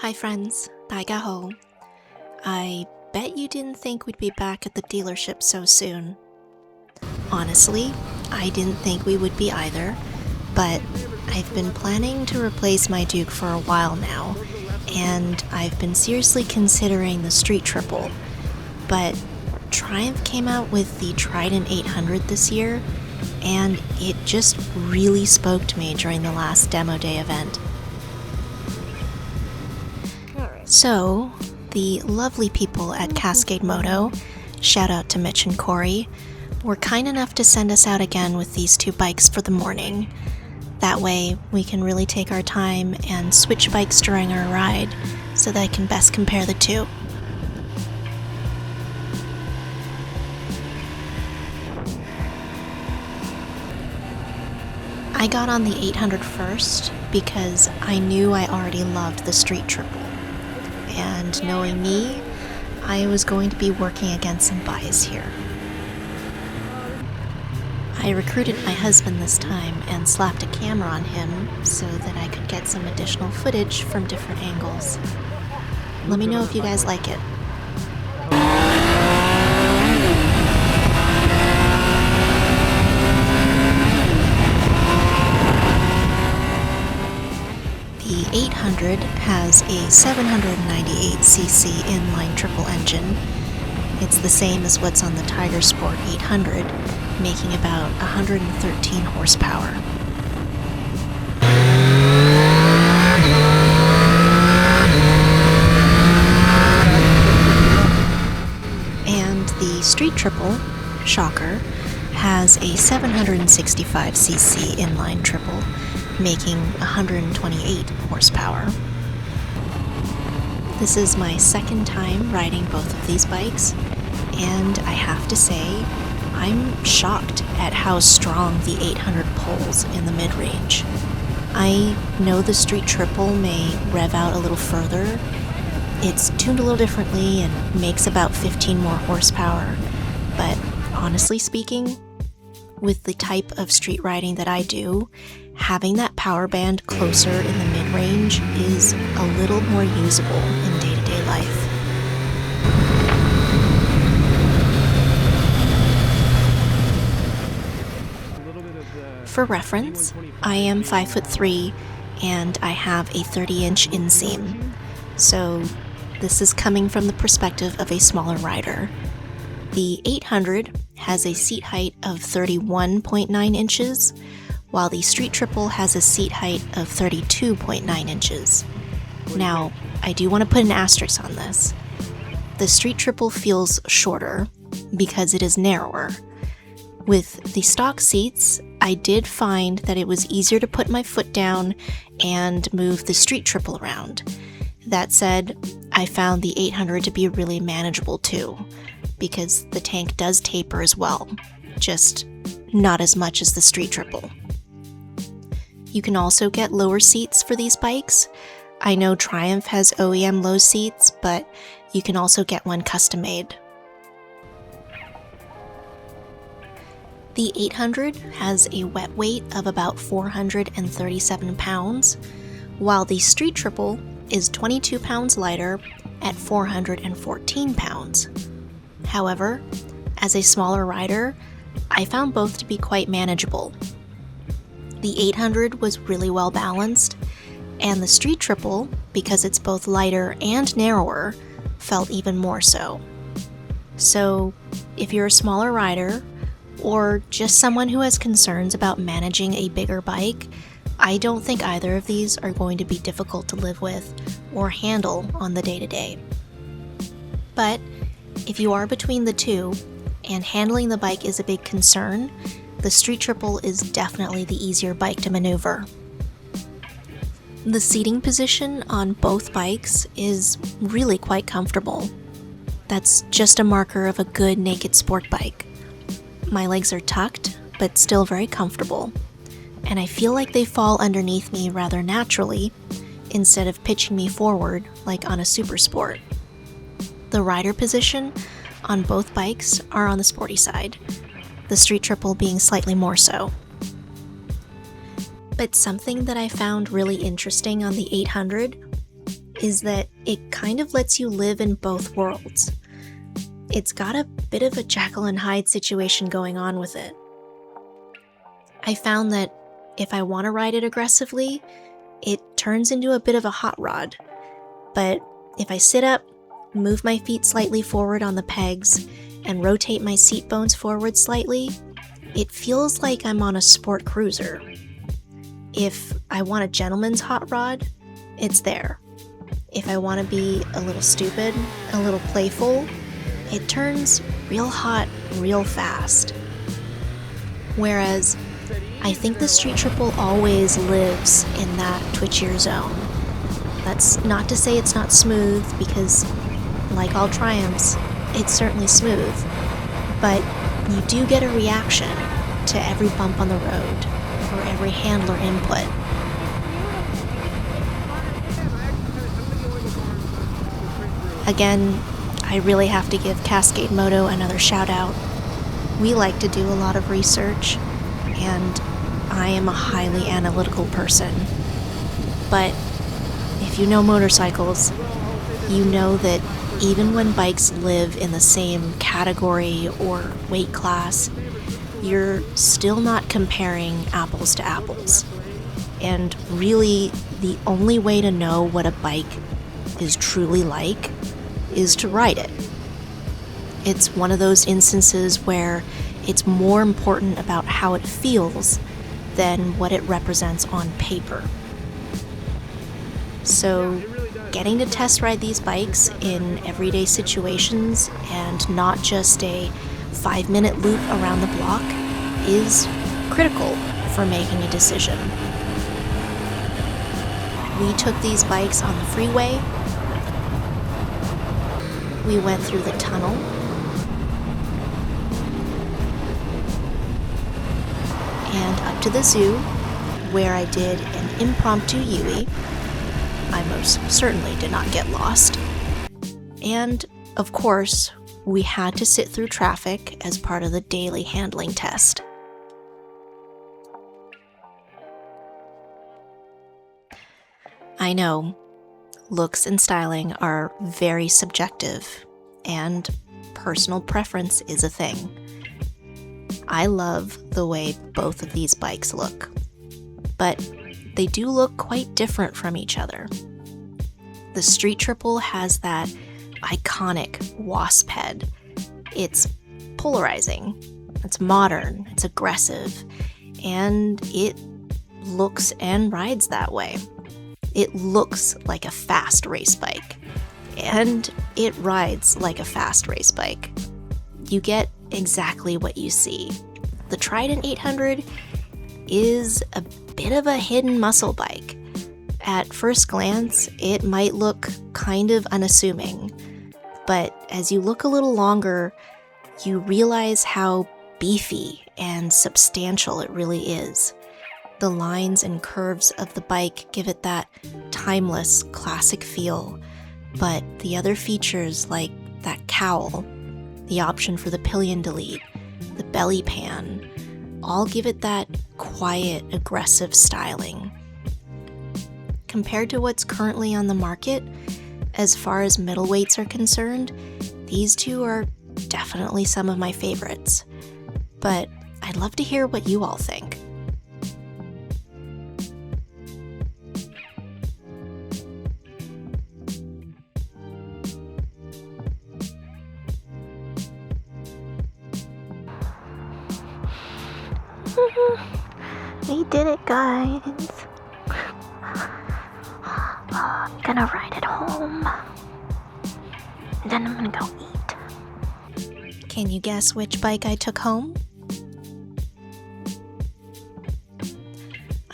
Hi friends, 大家好. I bet you didn't think we'd be back at the dealership so soon. Honestly, I didn't think we would be either, but I've been planning to replace my Duke for a while now, and I've been seriously considering the Street Triple, but Triumph came out with the Trident 800 this year, and it just really spoke to me during the last demo day event. So, the lovely people at Cascade Moto, shout out to Mitch and Corey, were kind enough to send us out again with these two bikes for the morning. That way, we can really take our time and switch bikes during our ride so that I can best compare the two. I got on the 800 first because I knew I already loved the Street Triple. And knowing me, I was going to be working against some bias here. I recruited my husband this time and slapped a camera on him so that I could get some additional footage from different angles. Let me know if you guys like it. The 800 has a 798cc inline triple engine. It's the same as what's on the Tiger Sport 800, making about 113 horsepower. And the Street Triple, shocker, has a 765cc inline triple, making 128 horsepower. This is my second time riding both of these bikes, and I have to say, I'm shocked at how strong the 800 pulls in the mid-range. I know the Street Triple may rev out a little further. It's tuned a little differently and makes about 15 more horsepower, but honestly speaking, with the type of street riding that I do, having that power band closer in the mid-range is a little more usable in day-to-day life. For reference, I am 5'3" and I have a 30-inch inseam, so this is coming from the perspective of a smaller rider. The 800 has a seat height of 31.9 inches, while the Street Triple has a seat height of 32.9 inches. Now, I do want to put an asterisk on this. The Street Triple feels shorter because it is narrower. With the stock seats, I did find that it was easier to put my foot down and move the Street Triple around. That said, I found the 800 to be really manageable too, because the tank does taper as well, just not as much as the Street Triple. You can also get lower seats for these bikes. I know Triumph has OEM low seats, but you can also get one custom made. The 800 has a wet weight of about 437 pounds, while the Street Triple is 22 pounds lighter at 414 pounds. However, as a smaller rider, I found both to be quite manageable. The 800 was really well balanced, and the Street Triple, because it's both lighter and narrower, felt even more so. So, if you're a smaller rider, or just someone who has concerns about managing a bigger bike, I don't think either of these are going to be difficult to live with or handle on the day-to-day. But if you are between the two, and handling the bike is a big concern, the Street Triple is definitely the easier bike to maneuver. The seating position on both bikes is really quite comfortable. That's just a marker of a good naked sport bike. My legs are tucked, but still very comfortable, and I feel like they fall underneath me rather naturally, instead of pitching me forward like on a Super Sport. The rider position on both bikes are on the sporty side, the Street Triple being slightly more so. But something that I found really interesting on the 800 is that it kind of lets you live in both worlds. It's got a bit of a Jekyll and Hyde situation going on with it. I found that if I want to ride it aggressively, it turns into a bit of a hot rod. But if I sit up, move my feet slightly forward on the pegs, and rotate my seat bones forward slightly, it feels like I'm on a sport cruiser. If I want a gentleman's hot rod, it's there. If I want to be a little stupid, a little playful, it turns real hot real fast. Whereas, I think the Street Triple always lives in that twitchier zone. That's not to say it's not smooth, because, like all Triumphs, it's certainly smooth. But you do get a reaction to every bump on the road, or every handler input. Again, I really have to give Cascade Moto another shout out. We like to do a lot of research, and I am a highly analytical person. But if you know motorcycles, you know that even when bikes live in the same category or weight class, you're still not comparing apples to apples. And really, the only way to know what a bike is truly like is to ride it. It's one of those instances where it's more important about how it feels than what it represents on paper. So, getting to test ride these bikes in everyday situations and not just a 5-minute loop around the block is critical for making a decision. We took these bikes on the freeway. We went through the tunnel. And up to the zoo, where I did an impromptu Yui. I most certainly did not get lost. And, of course, we had to sit through traffic as part of the daily handling test. I know, looks and styling are very subjective, and personal preference is a thing. I love the way both of these bikes look, but they do look quite different from each other. The Street Triple has that iconic wasp head. It's polarizing, it's modern, it's aggressive, and it looks and rides that way. It looks like a fast race bike, and it rides like a fast race bike. You get exactly what you see. The Trident 800 is a bit of a hidden muscle bike. At first glance, it might look kind of unassuming, but as you look a little longer, you realize how beefy and substantial it really is. The lines and curves of the bike give it that timeless, classic feel, but the other features like that cowl, the option for the pillion delete, the belly pan, all give it that quiet, aggressive styling. Compared to what's currently on the market, as far as middleweights are concerned, these two are definitely some of my favorites. But I'd love to hear what you all think. We did it, guys. I'm gonna ride it home. Then I'm gonna go eat. Can you guess which bike I took home?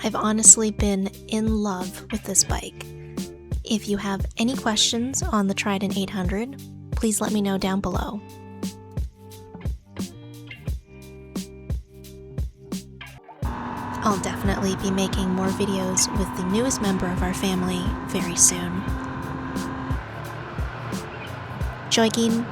I've honestly been in love with this bike. If you have any questions on the Trident 800, please let me know down below. I'll definitely be making more videos with the newest member of our family very soon. Joikin.